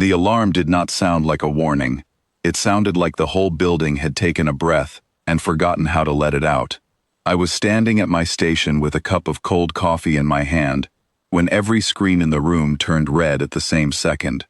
The alarm did not sound like a warning. It sounded like the whole building had taken a breath and forgotten how to let it out. I was standing at my station with a cup of cold coffee in my hand when every screen in the room turned red at the same second.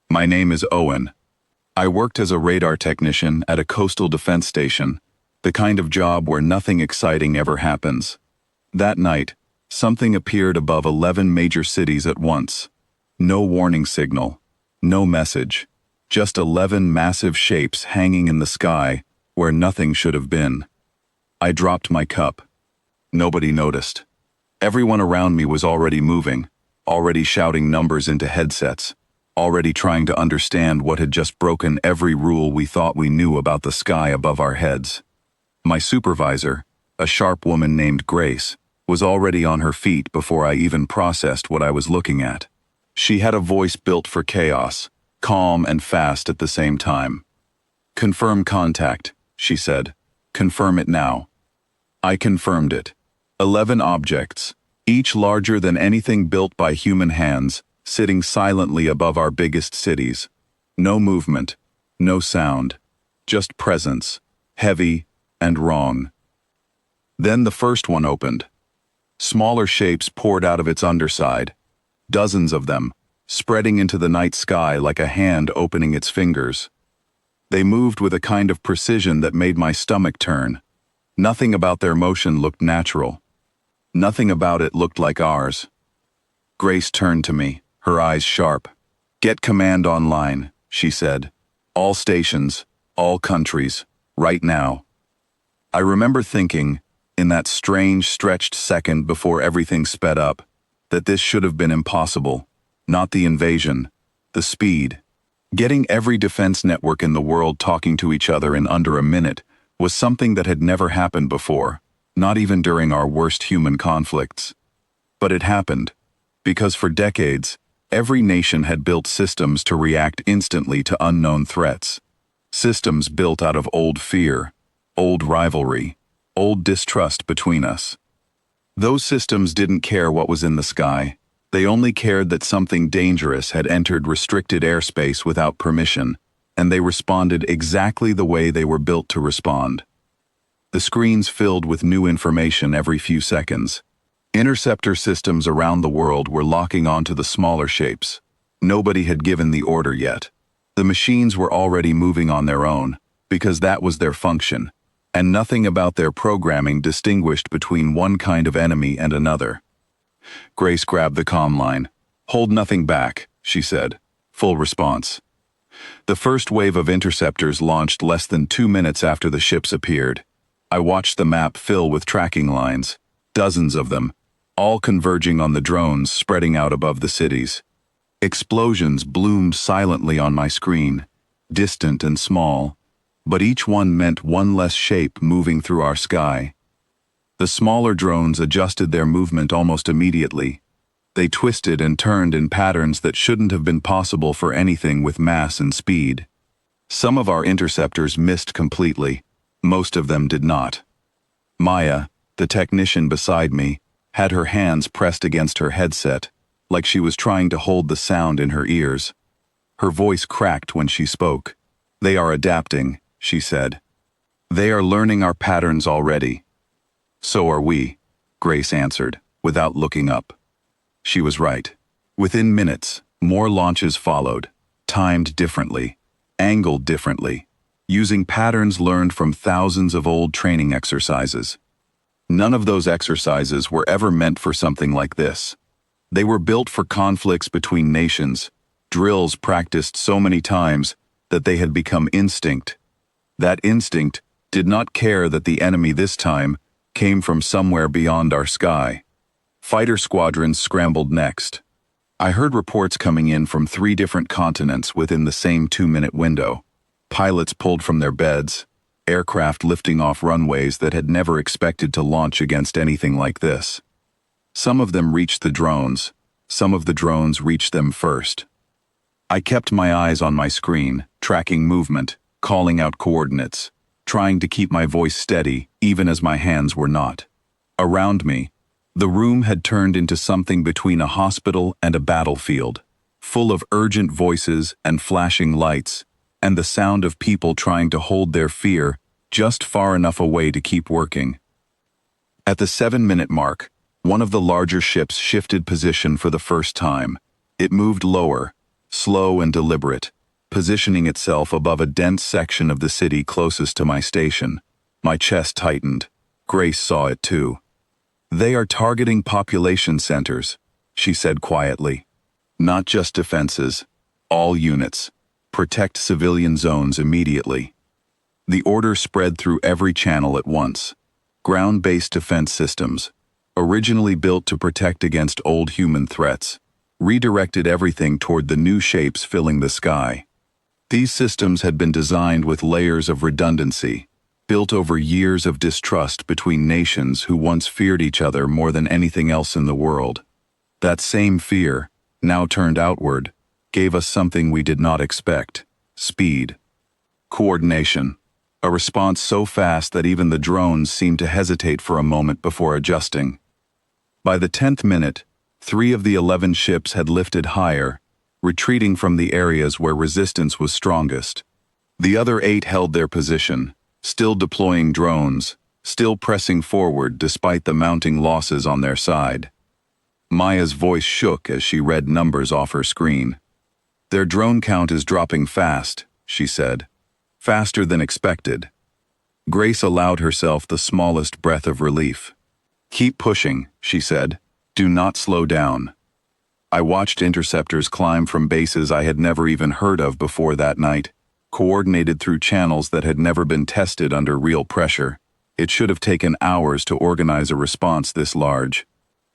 My name is Owen. I worked as a radar technician at a coastal defense station, the kind of job where nothing exciting ever happens. That night, something appeared above 11 major cities at once. No warning signal, no message, just 11 massive shapes hanging in the sky where nothing should have been. I dropped my cup. Nobody noticed. Everyone around me was already moving, already shouting numbers into headsets, already trying to understand what had just broken every rule we thought we knew about the sky above our heads. My supervisor, a sharp woman named Grace, was already on her feet before I even processed what I was looking at. She had a voice built for chaos, calm and fast at the same time. "Confirm contact," she said. "Confirm it now." I confirmed it. 11 objects, each larger than anything built by human hands, sitting silently above our biggest cities. No movement, no sound, just presence, heavy and wrong. Then the first one opened. Smaller shapes poured out of its underside, dozens of them, spreading into the night sky like a hand opening its fingers. They moved with a kind of precision that made my stomach turn. Nothing about their motion looked natural. Nothing about it looked like ours. Grace turned to me, her eyes sharp. "Get command online," she said. "All stations, all countries, right now." I remember thinking, in that strange, stretched second before everything sped up, that this should have been impossible. Not the invasion, the speed. Getting every defense network in the world talking to each other in under a minute was something that had never happened before, not even during our worst human conflicts. But it happened, because for decades, every nation had built systems to react instantly to unknown threats. Systems built out of old fear, old rivalry, old distrust between us. Those systems didn't care what was in the sky. They only cared that something dangerous had entered restricted airspace without permission, and they responded exactly the way they were built to respond. The screens filled with new information every few seconds. Interceptor systems around the world were locking onto the smaller shapes. Nobody had given the order yet. The machines were already moving on their own, because that was their function, and nothing about their programming distinguished between one kind of enemy and another. Grace grabbed the comm line. "Hold nothing back," she said. Full response. The first wave of interceptors launched less than 2 minutes after the ships appeared. I watched the map fill with tracking lines, dozens of them, all converging on the drones spreading out above the cities. Explosions bloomed silently on my screen, distant and small, but each one meant one less shape moving through our sky. The smaller drones adjusted their movement almost immediately. They twisted and turned in patterns that shouldn't have been possible for anything with mass and speed. Some of our interceptors missed completely. Most of them did not. Maya, the technician beside me, had her hands pressed against her headset, like she was trying to hold the sound in her ears. Her voice cracked when she spoke. "They are adapting," she said. "They are learning our patterns already." "So are we," Grace answered, without looking up. She was right. Within minutes, more launches followed, timed differently, angled differently, using patterns learned from thousands of old training exercises. None of those exercises were ever meant for something like this. They were built for conflicts between nations, drills practiced so many times that they had become instinct. That instinct did not care that the enemy this time came from somewhere beyond our sky. Fighter squadrons scrambled next. I heard reports coming in from 3 different continents within the same 2-minute window. Pilots pulled from their beds, aircraft lifting off runways that had never expected to launch against anything like this. Some of them reached the drones. Some of the drones reached them first. I kept my eyes on my screen, tracking movement, calling out coordinates, trying to keep my voice steady even as my hands were not. Around me, the room had turned into something between a hospital and a battlefield. full of urgent voices and flashing lights, and the sound of people trying to hold their fear just far enough away to keep working. At the 7-minute mark, one of the larger ships shifted position for the first time. It moved lower, slow and deliberate, positioning itself above a dense section of the city closest to my station. My chest tightened. Grace saw it too. "They are targeting population centers," she said quietly. "Not just defenses. All units. Protect civilian zones immediately." The order spread through every channel at once. Ground-based defense systems, originally built to protect against old human threats, redirected everything toward the new shapes filling the sky. These systems had been designed with layers of redundancy, built over years of distrust between nations who once feared each other more than anything else in the world. That same fear, now turned outward, gave us something we did not expect: speed. Coordination. A response so fast that even the drones seemed to hesitate for a moment before adjusting. By the 10th minute, 3 of the 11 ships had lifted higher, retreating from the areas where resistance was strongest. The other 8 held their position, still deploying drones, still pressing forward despite the mounting losses on their side. Maya's voice shook as she read numbers off her screen. "Their drone count is dropping fast," she said. "Faster than expected." Grace allowed herself the smallest breath of relief. "Keep pushing," she said. "Do not slow down." I watched interceptors climb from bases I had never even heard of before that night, coordinated through channels that had never been tested under real pressure. It should have taken hours to organize a response this large.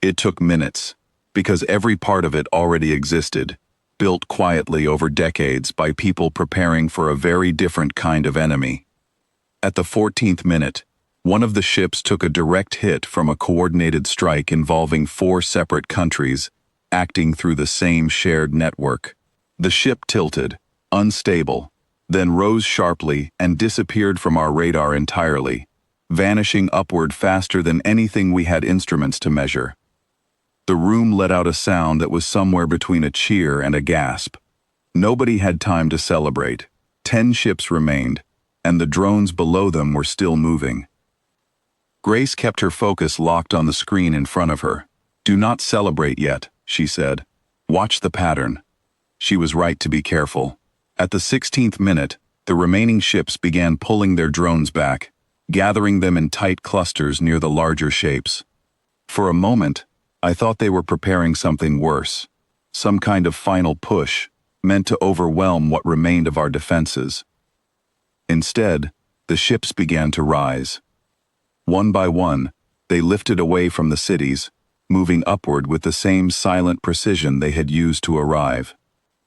It took minutes, because every part of it already existed, built quietly over decades by people preparing for a very different kind of enemy. At the 14th minute, one of the ships took a direct hit from a coordinated strike involving 4 separate countries, acting through the same shared network. The ship tilted, unstable, then rose sharply and disappeared from our radar entirely, vanishing upward faster than anything we had instruments to measure. The room let out a sound that was somewhere between a cheer and a gasp. Nobody had time to celebrate. 10 ships remained, and the drones below them were still moving. Grace kept her focus locked on the screen in front of her. "Do not celebrate yet," she said. "Watch the pattern." She was right to be careful. At the 16th minute, the remaining ships began pulling their drones back, gathering them in tight clusters near the larger shapes. For a moment, I thought they were preparing something worse, some kind of final push, meant to overwhelm what remained of our defenses. Instead, the ships began to rise. One by one, they lifted away from the cities, moving upward with the same silent precision they had used to arrive.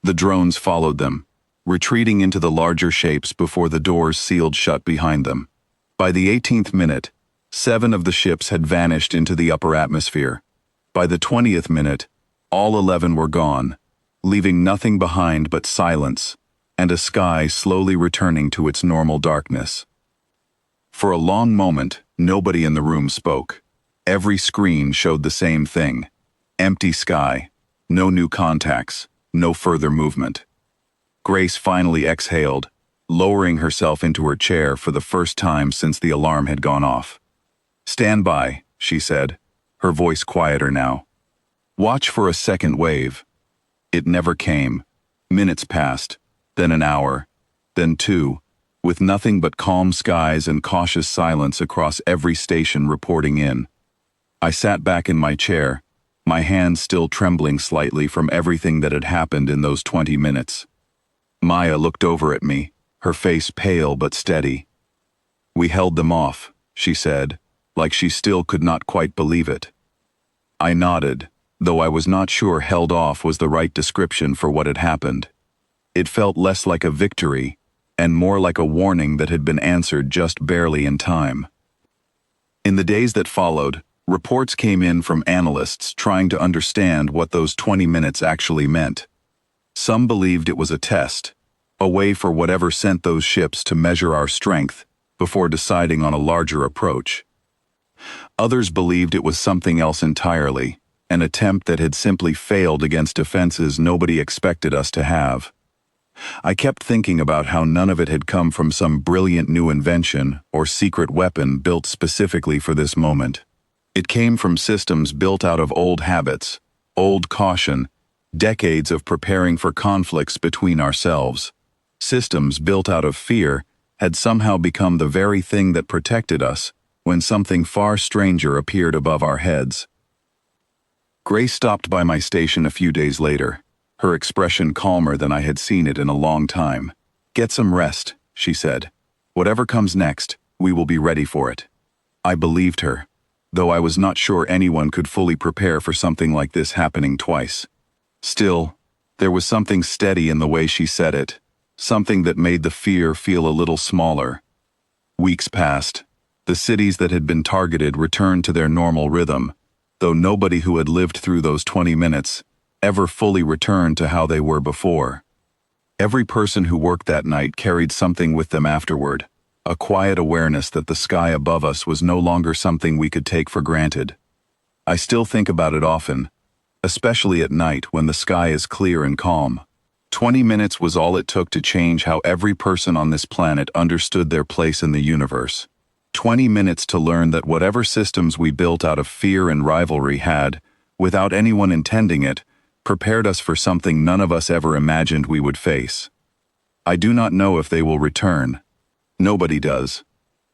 The drones followed them, retreating into the larger shapes before the doors sealed shut behind them. By the 18th minute, 7 of the ships had vanished into the upper atmosphere. By the 20th minute, all 11 were gone, leaving nothing behind but silence, and a sky slowly returning to its normal darkness. For a long moment, nobody in the room spoke. Every screen showed the same thing: empty sky, no new contacts, no further movement. Grace finally exhaled, lowering herself into her chair for the first time since the alarm had gone off. "Stand by," she said, her voice quieter now. "Watch for a second wave." It never came. Minutes passed, then an hour, then 2, with nothing but calm skies and cautious silence across every station reporting in. I sat back in my chair, my hands still trembling slightly from everything that had happened in those 20 minutes. Maya looked over at me, her face pale but steady. "We held them off," she said, like she still could not quite believe it. I nodded, though I was not sure "held off" was the right description for what had happened. It felt less like a victory, and more like a warning that had been answered just barely in time. In the days that followed, reports came in from analysts trying to understand what those 20 minutes actually meant. Some believed it was a test, a way for whatever sent those ships to measure our strength before deciding on a larger approach. Others believed it was something else entirely, an attempt that had simply failed against defenses nobody expected us to have. I kept thinking about how none of it had come from some brilliant new invention or secret weapon built specifically for this moment. It came from systems built out of old habits, old caution, decades of preparing for conflicts between ourselves. Systems built out of fear had somehow become the very thing that protected us when something far stranger appeared above our heads. Grace stopped by my station a few days later, her expression calmer than I had seen it in a long time. "Get some rest," she said. "Whatever comes next, we will be ready for it." I believed her, though I was not sure anyone could fully prepare for something like this happening twice. Still, there was something steady in the way she said it, something that made the fear feel a little smaller. Weeks passed. The cities that had been targeted returned to their normal rhythm, though nobody who had lived through those 20 minutes ever fully returned to how they were before. Every person who worked that night carried something with them afterward, a quiet awareness that the sky above us was no longer something we could take for granted. I still think about it often, especially at night when the sky is clear and calm. 20 minutes was all it took to change how every person on this planet understood their place in the universe. 20 minutes to learn that whatever systems we built out of fear and rivalry had, without anyone intending it, prepared us for something none of us ever imagined we would face. I do not know if they will return. Nobody does.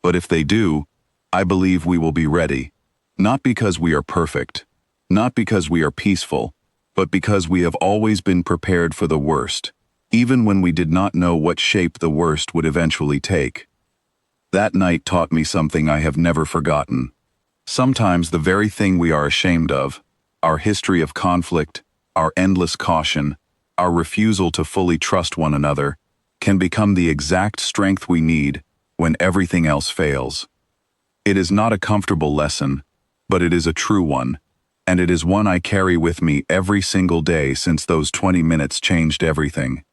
But if they do, I believe we will be ready. Not because we are perfect, not because we are peaceful, but because we have always been prepared for the worst, even when we did not know what shape the worst would eventually take. That night taught me something I have never forgotten. Sometimes the very thing we are ashamed of, our history of conflict, our endless caution, our refusal to fully trust one another, can become the exact strength we need when everything else fails. It is not a comfortable lesson, but it is a true one, and it is one I carry with me every single day since those 20 minutes changed everything.